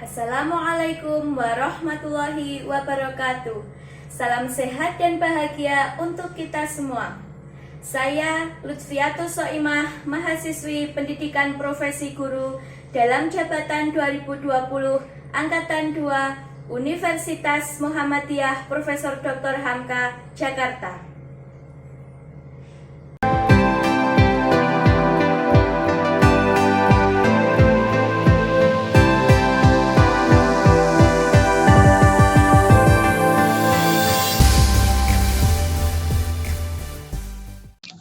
Assalamualaikum warahmatullahi wabarakatuh. Salam sehat dan bahagia untuk kita semua. Saya Lutfiatus Soimah, mahasiswi Pendidikan Profesi Guru dalam jabatan 2020 Angkatan 2 Universitas Muhammadiyah Profesor Dr. Hamka, Jakarta.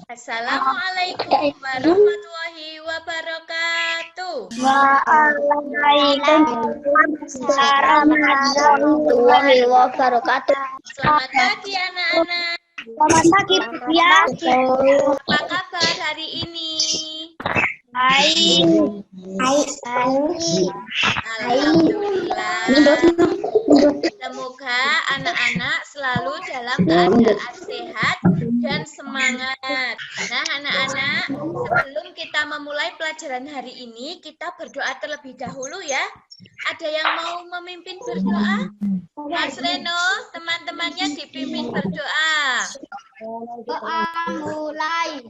Assalamualaikum warahmatullahi wabarakatuh. Waalaikumsalam warahmatullahi wabarakatuh. Selamat pagi anak-anak. Selamat pagi ya. Apa kabar hari ini? Baik. Alhamdulillah. Semoga anak-anak selalu dalam keadaan sehat dan semangat. Nah, anak-anak, sebelum kita memulai pelajaran hari ini, kita berdoa terlebih dahulu ya. Ada yang mau memimpin berdoa? Mas Reno, teman-temannya dipimpin berdoa. Doa mulai.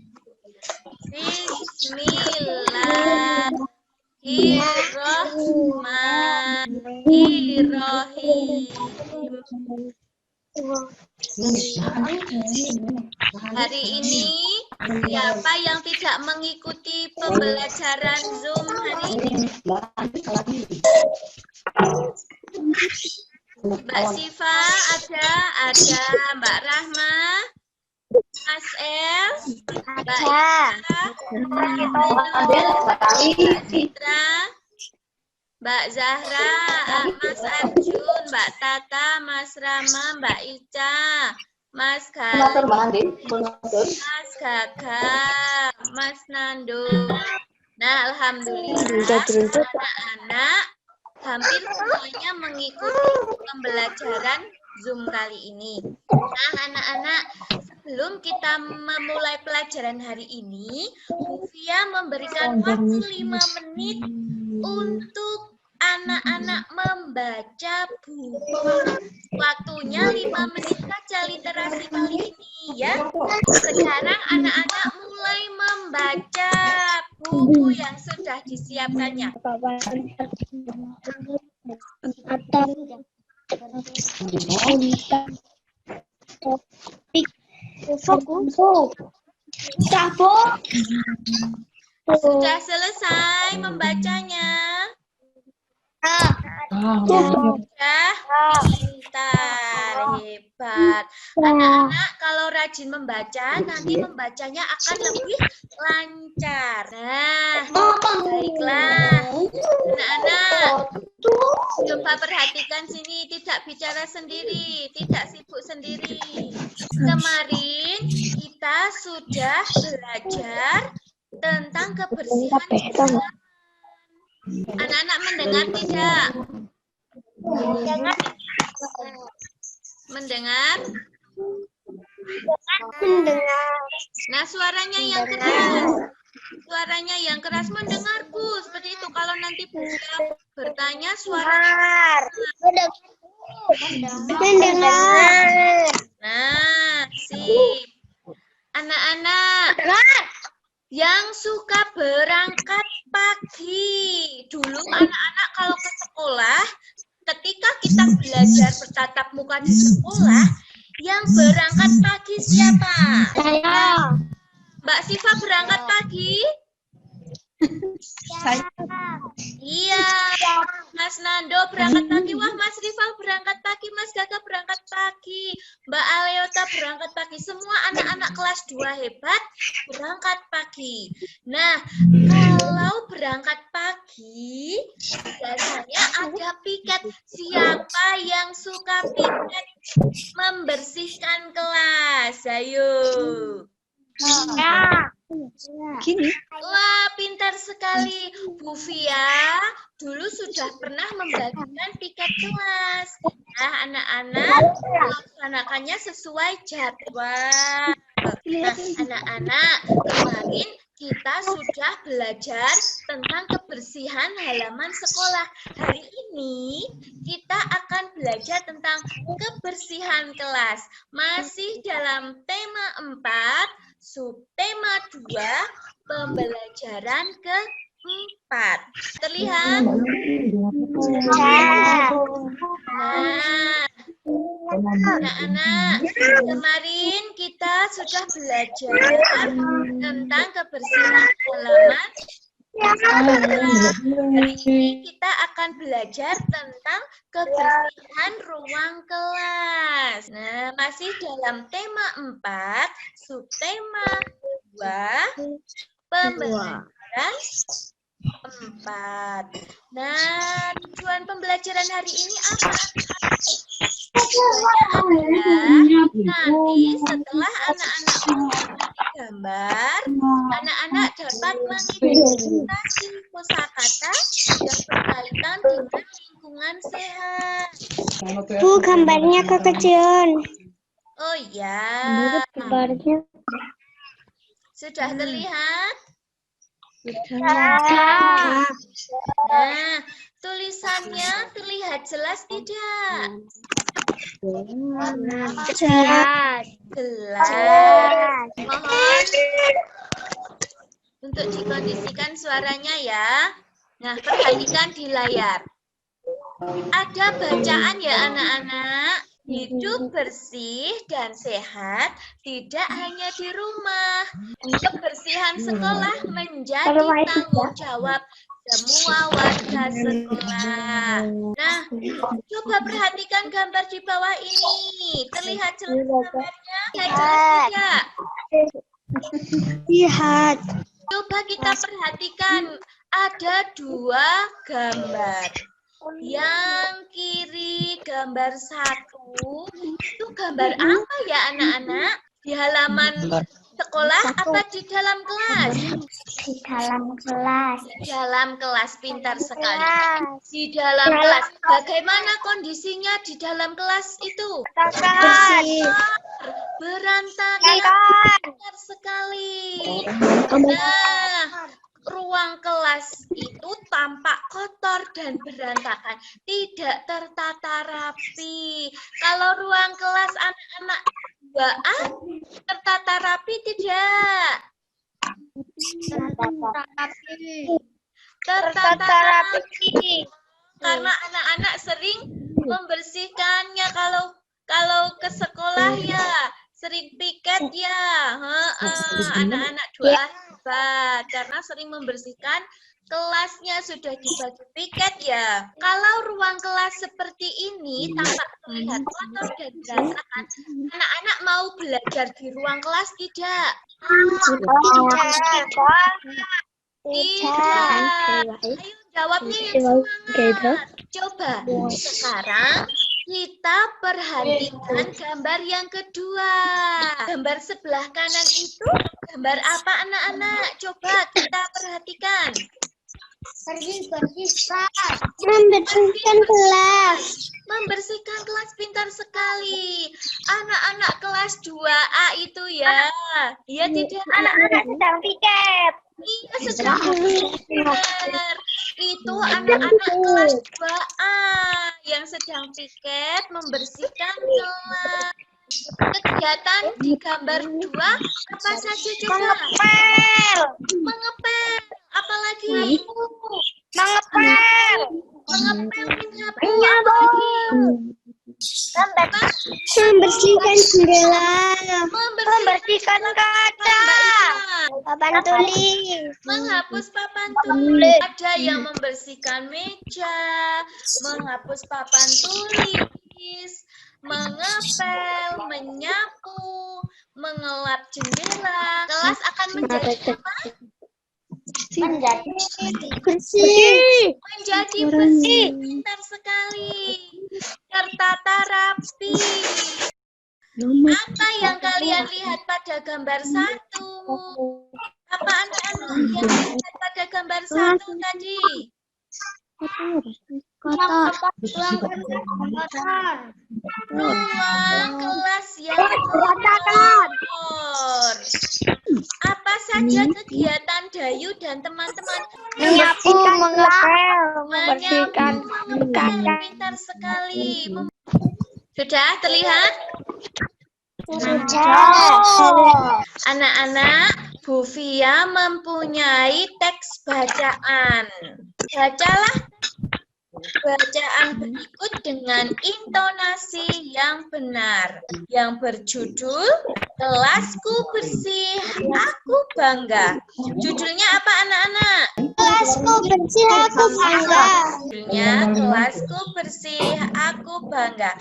Bismillahirrahmanirrahim. Hari ini siapa yang tidak mengikuti pembelajaran Zoom hari ini? Mbak Siva ada Mbak Rahma, Mas El, Mbak Ika, Citra, Mbak Zahra, Mas Arjun, Mbak Tata, Mas Rama, Mbak Ica, Mas Gali, Mas Gaga, Mas Nando. Nah, alhamdulillah anak-anak hampir semuanya mengikuti pembelajaran Zoom kali ini. Nah, anak-anak, sebelum kita memulai pelajaran hari ini, Bu Fia memberikan waktu 5 menit untuk anak-anak membaca buku. Waktunya 5 menit saja literasi kali ini ya. Sekarang anak-anak mulai membaca buku yang sudah disiapkannya. Sudah selesai membacanya? Sudah? Pintar, hebat. Anak-anak kalau rajin membaca, nanti membacanya akan lebih lancar. Nah, baiklah. Anak-anak, coba perhatikan sini, tidak bicara sendiri, tidak sibuk sendiri. Kemarin kita sudah belajar tentang kebersihan jalan. Anak-anak mendengar tidak? Mendengar? Nah, suaranya yang keras. Suaranya yang keras mendengarku. Seperti itu. Kalau nanti Bu Fia bertanya suaranya. Mendengar. Nah, sip. Anak-anak yang suka berangkat pagi. Dulu anak-anak kalau ke sekolah, ketika kita belajar bertatap muka di sekolah, yang berangkat pagi siapa? Saya. Mbak Siva berangkat pagi? Iya. Mas Nando berangkat pagi. Wah, Mas Rival berangkat pagi. Mas Gaga berangkat pagi. Mbak Aleota berangkat pagi. Semua anak-anak kelas 2 hebat berangkat pagi. Nah, kalau berangkat pagi, biasanya ada piket. Siapa yang suka piket membersihkan kelas? Ayo. Gini. Wah, pintar sekali. Bu Fia dulu sudah pernah membagikan piket kelas. Nah, anak-anak laksanakannya sesuai jadwal. Nah, anak-anak, kemarin kita sudah belajar tentang kebersihan halaman sekolah. Hari ini kita akan belajar tentang kebersihan kelas. Masih dalam tema 4, subtema 2, pembelajaran ke-4. Terlihat? Nah, anak-anak, kemarin kita sudah belajar tentang kebersihan halaman. Hari ini kita akan belajar tentang kebersihan ruang kelas. Nah, masih dalam tema 4, subtema 2, pembelajaran 4. Nah, tujuan pembelajaran hari ini apa? Nanti setelah anak-anak mengamati gambar, anak-anak dapat mengidentifikasi kosakata yang berkaitan dengan lingkungan sehat. Bu, gambarnya kekecilan. Oh ya, Gambarnya. sudah terlihat? Sudah. Nah, tulisannya terlihat jelas tidak? Jelas. Jelas. Mohon untuk dikondisikan suaranya ya. Nah, perhatikan di layar. Ada bacaan ya anak-anak. Hidup bersih dan sehat tidak hanya di rumah. Kebersihan sekolah menjadi tanggung jawab semua warga sekolah. Nah, coba perhatikan gambar di bawah ini. Terlihat jelas gambarnya? Lihat jelas tidak? Lihat. Coba kita perhatikan. Ada 2 gambar. Yang kiri gambar 1 itu gambar apa ya anak-anak? Di halaman sekolah apa di dalam kelas? Di dalam kelas. Di dalam kelas, pintar sekali. Di dalam kelas. Bagaimana kondisinya di dalam kelas itu? Bersih. Berantakan. Pintar sekali. Nah, ruang kelas itu tampak kotor dan berantakan, tidak tertata rapi. Kalau ruang kelas anak-anak 2A tertata rapi tidak? Tertata rapi. Karena anak-anak sering membersihkannya kalau ke sekolah ya, sering piket ya. Anak-anak 2A hebat karena sering membersihkan kelasnya, sudah dibagi piket ya. Kalau ruang kelas seperti ini tampak terlihat kotor dan berantakan, anak-anak mau belajar di ruang kelas tidak? Tidak. Ayo jawabnya yang semangat. Coba sekarang kita perhatikan gambar yang kedua. Gambar sebelah kanan itu gambar apa anak-anak? Coba kita perhatikan. Membersihkan kelas. Membersihkan kelas, pintar sekali. Anak-anak kelas 2A itu ya. Ya tidak? Anak-anak sedang piket. Iya, sedang piket. Itu anak-anak kelas 2A yang sedang piket membersihkan kelas. Kegiatan di gambar 2 apa saja coba? Mengepel. Mengepel. Apalagi? Mengepel. Mengepel, menyapu. Apalagi? Membersihkan jendela. Membersihkan kaca. Papan tulis. Menghapus papan tulis. Ada yang membersihkan meja, menghapus papan tulis, mengepel, menyapu, mengelap jendela. Kelas akan menjadi apa? Menjadi bersih. Menjadi bersih. Pintar sekali. Tertata rapi. Apa yang kalian lihat pada gambar 1? Apa anak-anak yang lihat pada gambar 1 tadi? Kotor. Ruang kelas yang kotor. Apa saja kegiatan Dayu dan teman-teman? Menyapu, mengepel, membersihkan kaca. Pintar sekali. Sudah terlihat? Sudah. Anak-anak, Bu Fia mempunyai teks bacaan. Bacalah bacaan berikut dengan intonasi yang benar, yang berjudul Kelasku Bersih, Aku Bangga. Judulnya apa anak-anak? Kelasku bersih, aku bangga. Judulnya Kelasku Bersih, Aku Bangga.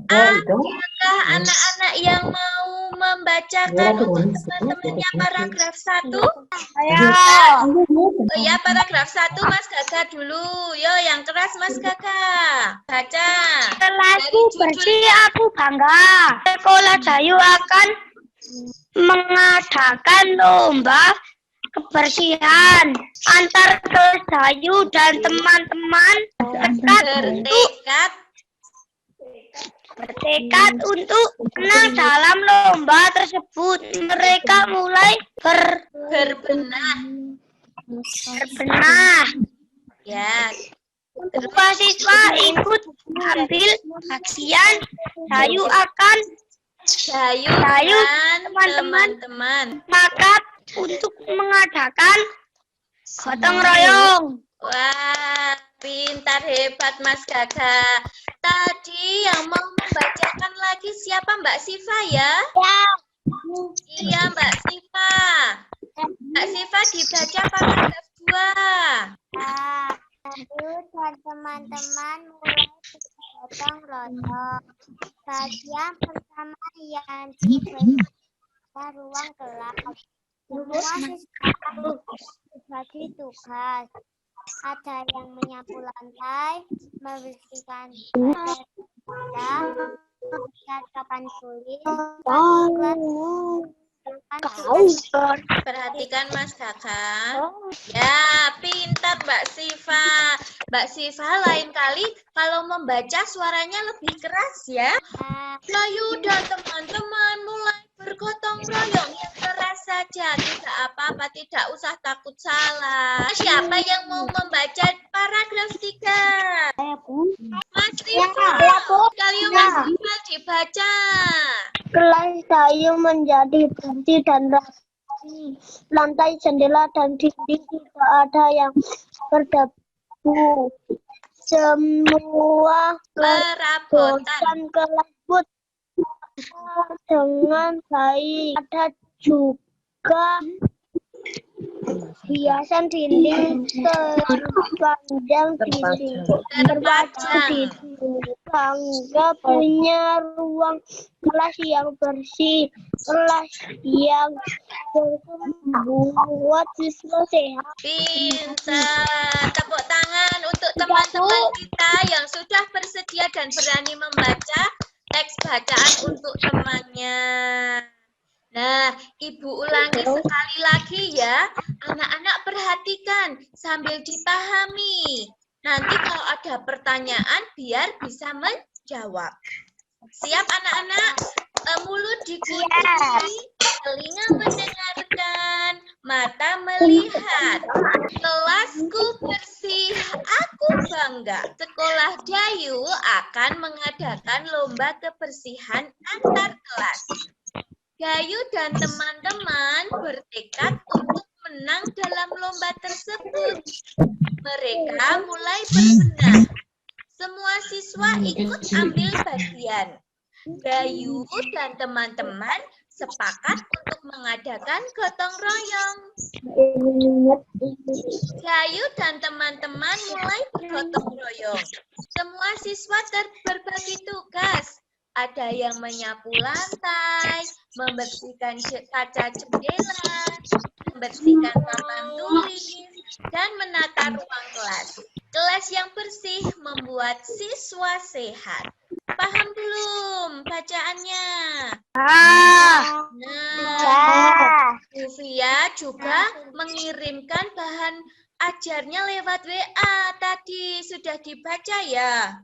Adakah anak-anak yang mau membacakan untuk teman-temannya paragraf 1? Oh ya, paragraf 1 Mas Gaga dulu. Yo, yang keras Mas Gaga. Baca. Kelasku bersih, aku bangga. Sekolah Dayu akan mengadakan lomba kebersihan antar kelas Dayu dan teman-teman bertekad untuk menang dalam lomba tersebut. Mereka mulai Berbenah. Ya. Semua siswa ikut ambil bagian. Dayu akan Dayu dan teman-teman. sepakat untuk mengadakan gotong royong. Wah, pintar, hebat Mas Gaga. Tadi yang mau membacakan lagi siapa Mbak Siva ya? Iya Mbak Siva. Mbak Siva dibaca paragraf 2. Dayu dan teman-teman mulai gotong royong. Bagian pertama yang diberikan ruang kelas. Semua siswa dibagi tugas. Ada yang menyapu lantai, membersihkan mencatat papan tulis, Perhatikan Mas Kakak. Ya, pintar Mbak Siva. Mbak Siva lain kali kalau membaca suaranya lebih keras ya. Dayu dan teman-teman mulai bergotong royong yang keras saja. Tidak apa-apa, tidak usah takut salah. Siapa yang mau membaca paragraf 3? Mas Siva. Kalian Mas Siva dibaca. Kelas Dayu menjadi bersih dan rapi. Lantai, jendela, dan dinding tidak ada yang berdebu. Semua perabotan kelas pun dengan baik. Ada juga hiasan dinding terpanjang dinding. Bangga punya ruang kelas yang bersih, kelas yang membuat siswa sehat. Pintar. Tepuk tangan untuk teman-teman kita yang sudah bersedia dan berani membaca teks bacaan untuk temannya. Nah, Ibu ulangi sekali lagi ya. Anak-anak perhatikan sambil dipahami. Nanti kalau ada pertanyaan biar bisa menjawab. Siap anak-anak? Mulut dikunci, telinga mendengarkan, mata melihat. Kelasku bersih, aku bangga. Sekolah Dayu akan mengadakan lomba kebersihan antar kelas. Dayu dan teman-teman bertekad untuk menang dalam lomba tersebut. Mereka mulai berbenah. Semua siswa ikut ambil bagian. Dayu dan teman-teman sepakat untuk mengadakan gotong royong. Dayu dan teman-teman mulai bergotong royong. Semua siswa berbagi tugas. Ada yang menyapu lantai, membersihkan kaca jendela, membersihkan papan tulis, dan menata ruang kelas. Kelas yang bersih membuat siswa sehat. Paham belum bacaannya? Nah, Bu Fia juga mengirimkan bahan ajarnya lewat WA tadi. Sudah dibaca ya?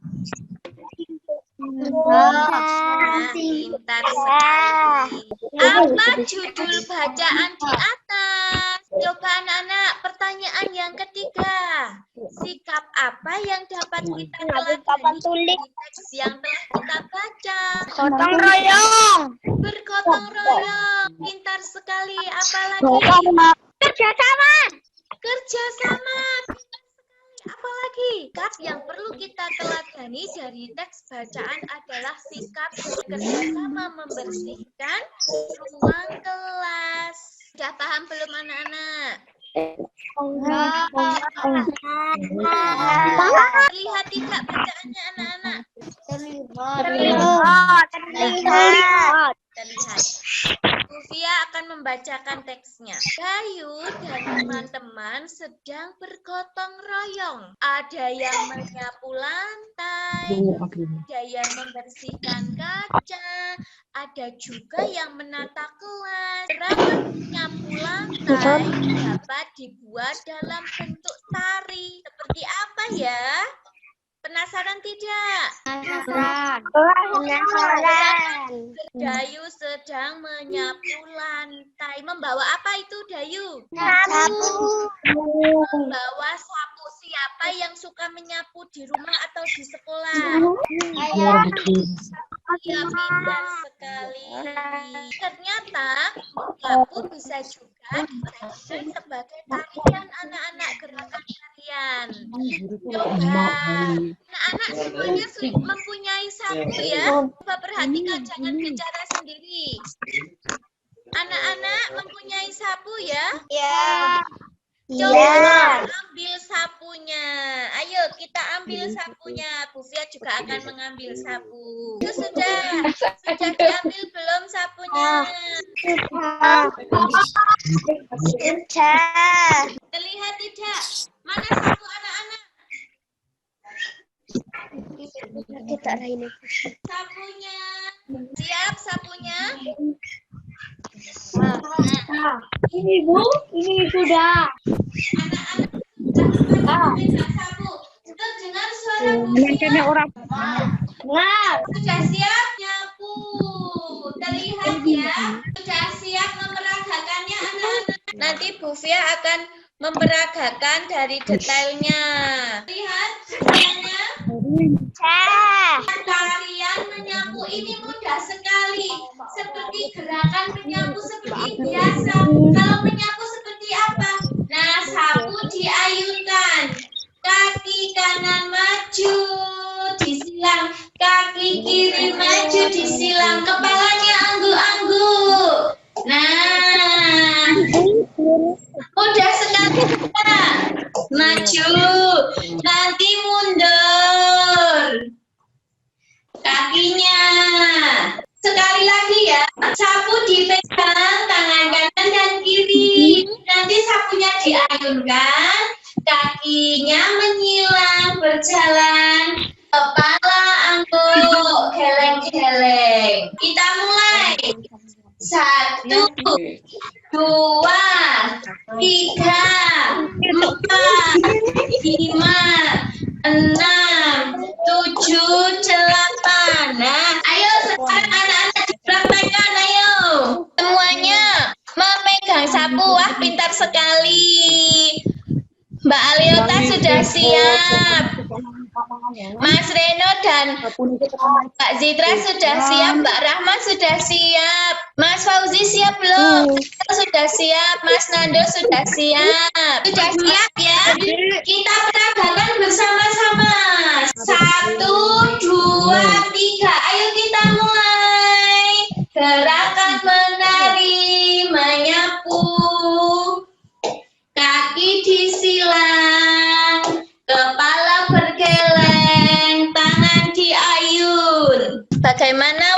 Nah, pintar sekali. Apa judul bacaan di atas? Coba anak-anak, pertanyaan yang ketiga. Sikap apa yang dapat kita teladani dari teks yang telah kita baca? Gotong royong. Bergotong royong. Pintar sekali. Apalagi? Kerjasama. Kerjasama. Apalagi sikap yang perlu kita teladani dari teks bacaan adalah sikap bekerjasama membersihkan ruang kelas. Sudah paham belum anak-anak? Lihat tidak bacaannya anak-anak? Terlihat. Terlihat. Sofia akan membacakan teksnya. Gayu dan teman-teman sedang bergotong royong. Ada yang menyapu lantai, ada yang membersihkan kaca, ada juga yang menata kelas. Gerakan menyapu lantai dapat dibuat dalam bentuk tari. Seperti apa ya? Penasaran tidak? Penasaran. Dayu sedang menyapu lantai. Membawa apa itu Dayu? Membawa sapu. Siapa yang suka menyapu di rumah atau di sekolah? Ya, pintar sekali. Ternyata menyapu bisa juga dijadikan sebagai tarian anak-anak, gerakan tarian. Coba anak-anak semuanya mempunyai sapu ya. Coba perhatikan, jangan bicara sendiri. Anak-anak mempunyai sapu ya? Ya. Coba ambil sapunya. Ayo kita ambil sapunya. Bu Fia juga akan mengambil sapu. Itu sudah diambil belum sapunya? Terlihat tidak? Mana sapu anak-anak? Sapunya. Siap sapunya? Ini Bu, ini sudah. Anak-anak sudah sapu. Kita dengar suara Bu Fia. Sudah siap nyapu. Terlihat ya. Sudah siap memeragakannya anak-anak. Nanti Bu Fia akan memperagakan dari detailnya. Lihat semuanya. Tarian menyapu ini mudah sekali. Seperti gerakan menyapu seperti biasa. Kalau menyapu seperti apa? Nah, sapu diayunkan. Kaki kanan maju, disilang. Kaki kiri maju, disilang. Kepalanya angguk-angguk. Nah, mudah sekali. Maju, nanti mundur. Kakinya. Sekali lagi ya, sapu dipegang tangan kanan dan kiri. Nanti sapunya diayunkan, kakinya menyilang berjalan, kepala angguk, geleng-geleng. Kita mulai. 1, 2, 3, 4, 5, 6, 7, 8. Nah, ayo sekarang anak-anak dipraktekkan, ayo. Semuanya memegang sapu. Wah, pintar sekali. Mbak Aliota sudah siap. Mas Reno dan Mbak Zitra sudah siap. Mbak Rahma sudah siap. Mas Fauzi siap belum? Sudah siap. Mas Nando sudah siap. Sudah siap ya? Kita peragakan bersama-sama. 1, 2, 3. Ayo kita mulai. Gerakan menari, menyapu. Kaki disilang, kepala bergeleng, tangan diayun. Bagaimana?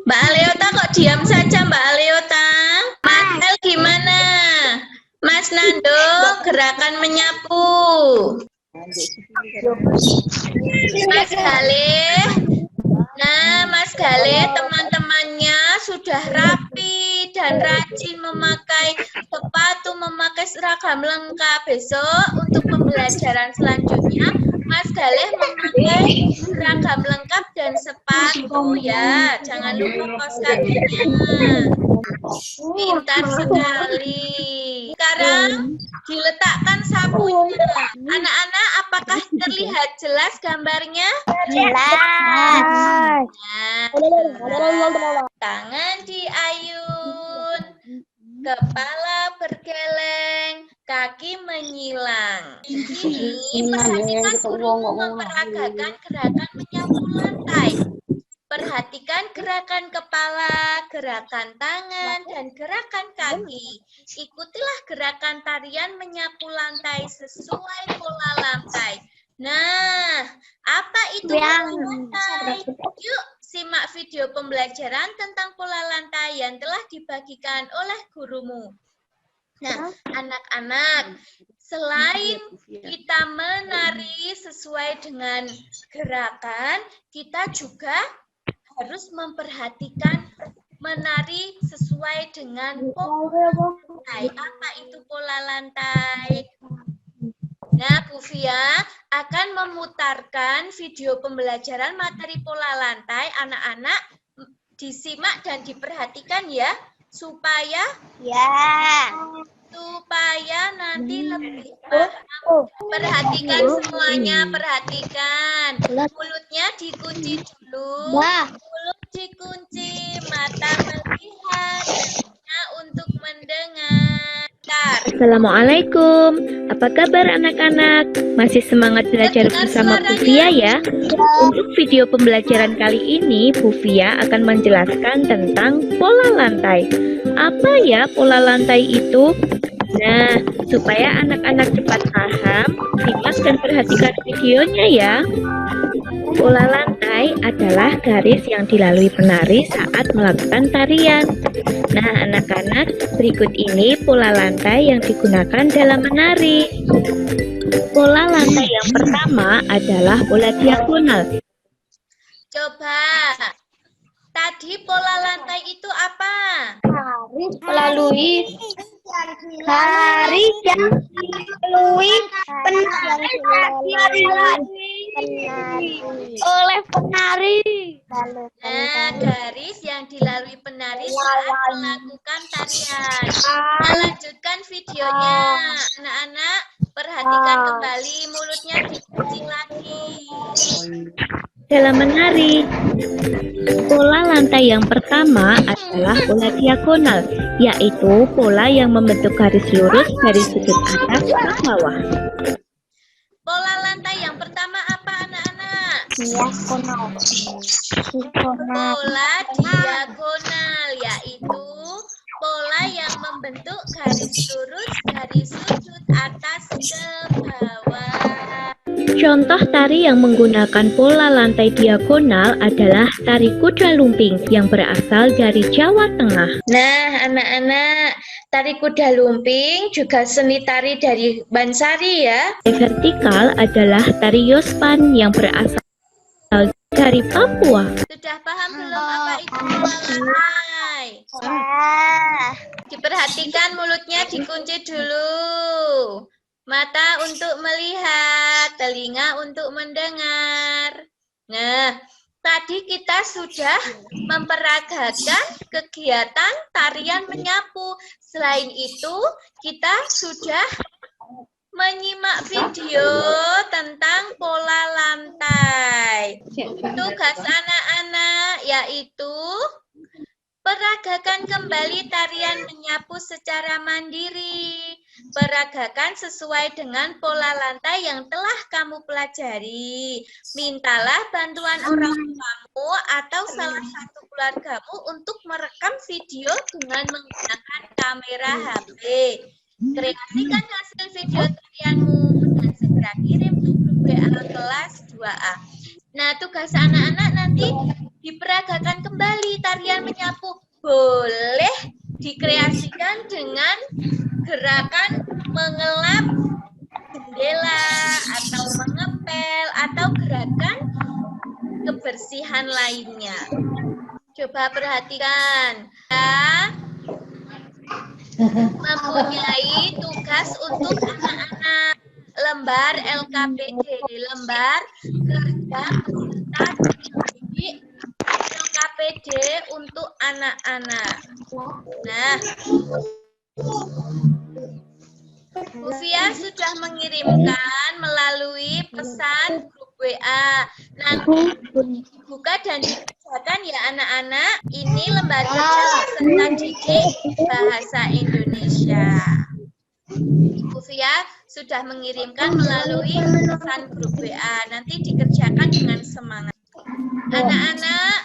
Mbak Aleota kok diam saja Mbak Aleota? Mas El gimana? Mas Nando, gerakan menyapu. Mas Galih. Nah, Mas Gale, teman-temannya sudah rapi dan rajin memakai sepatu, memakai seragam lengkap. Besok untuk pembelajaran selanjutnya, Mas Gale memakai seragam lengkap dan sepatu ya. Jangan lupa kaos kakinya. Pintar sekali. Sekarang diletakkan sapunya. Anak-anak, apakah terlihat jelas gambarnya? Jelas. Nah, tangan diayun, kepala bergeleng, kaki menyilang. Ini perhatikan gurumu memperagakan gerakan menyapu lantai. Perhatikan gerakan kepala, gerakan tangan, dan gerakan kaki. Ikutilah gerakan tarian menyapu lantai sesuai pola lantai. Nah, apa itu pola lantai? Yuk, simak video pembelajaran tentang pola lantai yang telah dibagikan oleh gurumu. Nah, anak-anak, selain kita menari sesuai dengan gerakan, kita juga harus memperhatikan menari sesuai dengan pola lantai. Apa itu pola lantai? Nah, Bu Fia akan memutarkan video pembelajaran materi pola lantai. Anak-anak disimak dan diperhatikan ya, supaya nanti lebih paham. Perhatikan semuanya, perhatikan. Mulutnya dikunci dulu, mulut dikunci, mata melihat, telinga untuk mendengar. Assalamualaikum, apa kabar anak-anak? Masih semangat belajar bersama Bu Fia ya? Untuk video pembelajaran kali ini, Bu Fia akan menjelaskan tentang pola lantai. Apa ya pola lantai itu? Nah, supaya anak-anak cepat paham, simak dan perhatikan videonya ya. Pola lantai adalah garis yang dilalui penari saat melakukan tarian. Nah, anak-anak, berikut ini pola lantai yang digunakan dalam menari. Pola lantai yang pertama adalah pola diagonal. Coba, tadi pola lantai itu apa? Melalui garis yang dilalui penari oleh penari. Nah, garis yang dilalui penari saat melakukan tarian. Kita lanjutkan videonya. Anak-anak, perhatikan kembali mulutnya dikunci lagi. Dalam menari, pola lantai yang pertama adalah pola diagonal, yaitu pola yang membentuk garis lurus dari sudut atas ke bawah. Pola lantai yang pertama apa, anak-anak? Pola diagonal, yaitu pola yang membentuk garis lurus dari sudut atas ke bawah. Contoh tari yang menggunakan pola lantai diagonal adalah tari kuda lumping yang berasal dari Jawa Tengah. Nah, anak-anak, tari kuda lumping juga seni tari dari Bansari ya. Vertikal adalah tari Yospan yang berasal dari Papua. Sudah paham belum apa itu pola lantai? Diperhatikan mulutnya dikunci dulu. Mata untuk melihat, telinga untuk mendengar. Nah, tadi kita sudah memperagakan kegiatan tarian menyapu. Selain itu, kita sudah menyimak video tentang pola lantai. Tugas anak-anak yaitu peragakan kembali tarian menyapu secara mandiri. Peragakan sesuai dengan pola lantai yang telah kamu pelajari. Mintalah bantuan orang tuamu atau salah satu keluargamu untuk merekam video dengan menggunakan kamera HP. Kreasikan hasil video tarianmu dan segera kirim ke grup WA kelas 2A. Nah, tugas anak-anak nanti diperagakan kembali tarian menyapu. Boleh dikreasikan dengan gerakan mengelap jendela atau mengepel atau gerakan kebersihan kebersihan lainnya. Coba perhatikan ya. Mempunyai tugas untuk anak-anak. Lembar LKPD, lembar kerja peserta didik LKPD untuk anak-anak. Nah, Bufia sudah mengirimkan melalui pesan grup WA. Nanti buka dan dikerjakan ya anak-anak. Ini lembar kerja peserta didik bahasa Indonesia. Bufia sudah mengirimkan melalui pesan grup WA. Nanti dikerjakan dengan semangat. Anak-anak,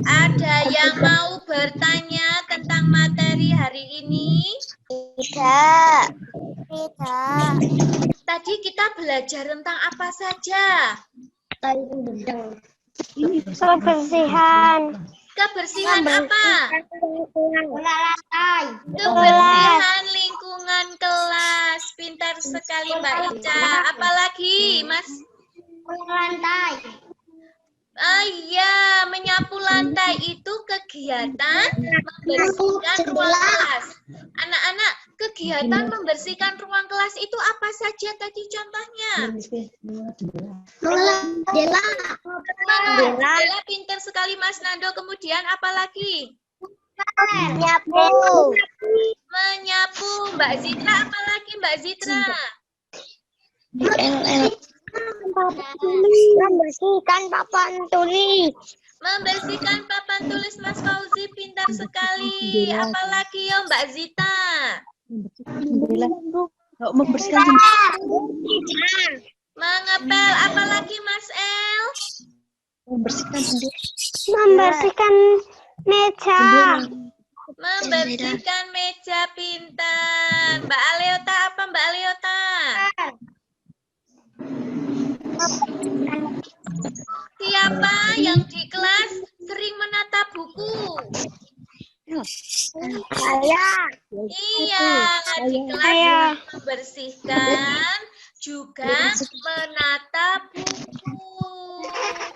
ada yang mau bertanya tentang materi hari ini? Tidak. Tadi kita belajar tentang apa saja? Kebersihan. Kebersihan apa? Lantai. Kebersihan lingkungan kelas. Pintar sekali Mbak Ica. Apalagi, Mas? Lantai. Iya, menyapu lantai itu kegiatan membersihkan ruang kelas. Anak-anak, kegiatan membersihkan ruang kelas itu apa saja tadi contohnya? Bella pintar sekali Mas Nando. Kemudian apa lagi? Menyapu. Menyapu. Mbak Zitra, apa lagi Mbak Zitra? Membersihkan papan tulis. Membersihkan papan tulis Mas Fauzi, pintar sekali. Apalagi ya Mbak Zita? Membersihkan Mengepel, apalagi Mas El? Membersihkan meja. Membersihkan meja, pintar. Mbak Aleota, apa Mbak Aleota? Siapa yang di kelas sering menata buku? Saya. Iya, di kelas membersihkan, juga menata buku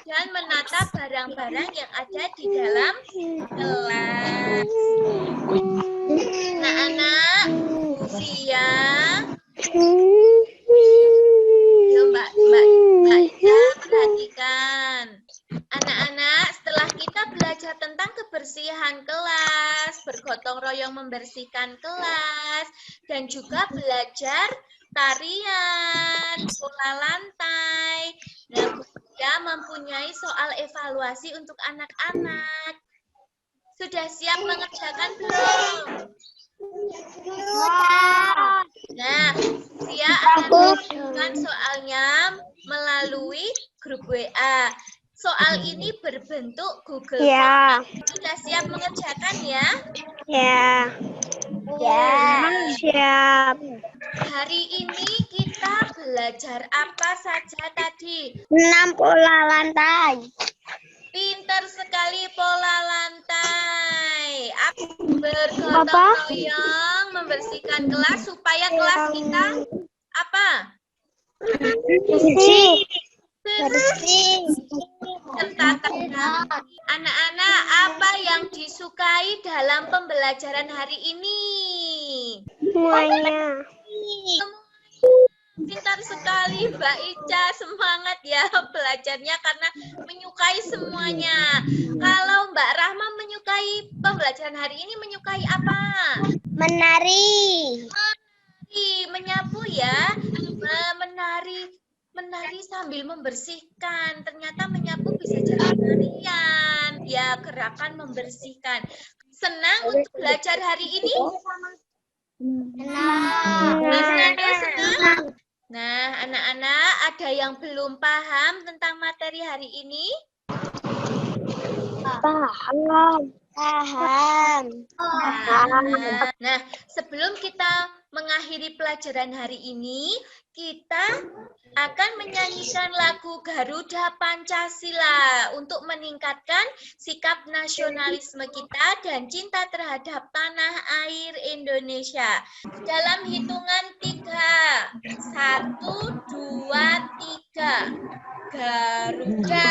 dan menata barang-barang yang ada di dalam kelas. Anak-anak, Bufia, yuk Mbak Ida perhatikan. Anak-anak, setelah kita belajar tentang kebersihan kelas, bergotong royong membersihkan kelas, dan juga belajar tarian, pola lantai. Nah, Bufia mempunyai soal evaluasi untuk anak-anak. Sudah siap mengerjakan belum? Nah, Bufia akan menunjukkan soalnya melalui grup WA. Soal ini berbentuk Google Ya. Form. Sudah siap mengerjakan ya? Ya. Ya. Siap. Hari ini kita belajar apa saja tadi? 6 pola lantai. Pintar sekali pola lantai. Aku bergotong royong membersihkan kelas supaya kelas kita apa? Bersih. Bersih. Tertata. Anak-anak, apa yang disukai dalam pembelajaran hari ini? Semuanya. Pintar sekali Mbak Ica, semangat ya belajarnya karena menyukai semuanya. Kalau Mbak Rahma menyukai pembelajaran hari ini, menyukai apa? Menari. Menyapu ya, menari sambil membersihkan. Ternyata menyapu bisa jadi tarian, ya gerakan membersihkan. Senang untuk belajar hari ini? Mas Nando senang? Nah, anak-anak, ada yang belum paham tentang materi hari ini? Paham. Paham. Nah, sebelum kita mengakhiri pelajaran hari ini, kita akan menyanyikan lagu Garuda Pancasila untuk meningkatkan sikap nasionalisme kita dan cinta terhadap tanah air Indonesia. Dalam hitungan 3, 1, 2, 3. Garuda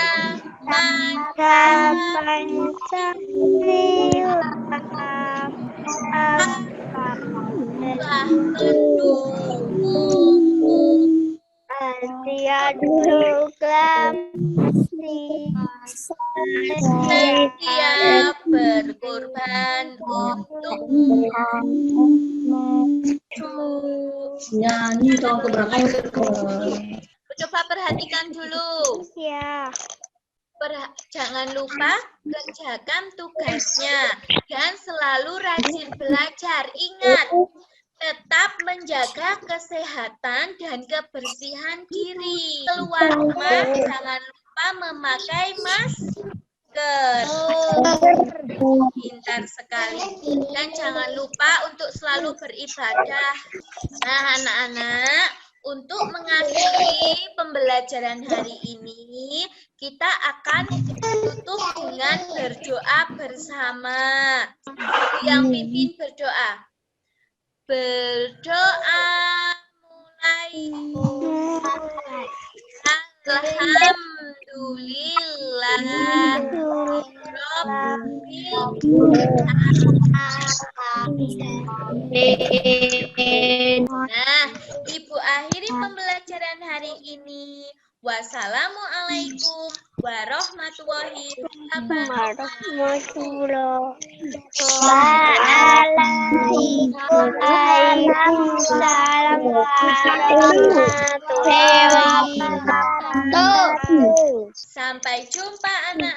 Maka telah mendukung. Dia dulu Siap berkorban untuk nyanyi tahun keberapa? coba perhatikan dulu. Ya. Jangan lupa kerjakan tugasnya dan selalu rajin belajar. Ingat, tetap menjaga kesehatan dan kebersihan diri. Keluar rumah jangan lupa memakai masker. Pintar sekali. Dan jangan lupa untuk selalu beribadah. Nah, anak-anak, untuk mengakhiri pembelajaran hari ini, kita akan tutup dengan berdoa bersama. Yang pimpin berdoa. Berdoa mulai. Alhamdulillah. Nah, Ibu akhiri pembelajaran hari ini. Wassalamualaikum warahmatullahi wabarakatuh. Waalaikumsalam warahmatullahi wabarakatuh. Sampai jumpa anak-anak.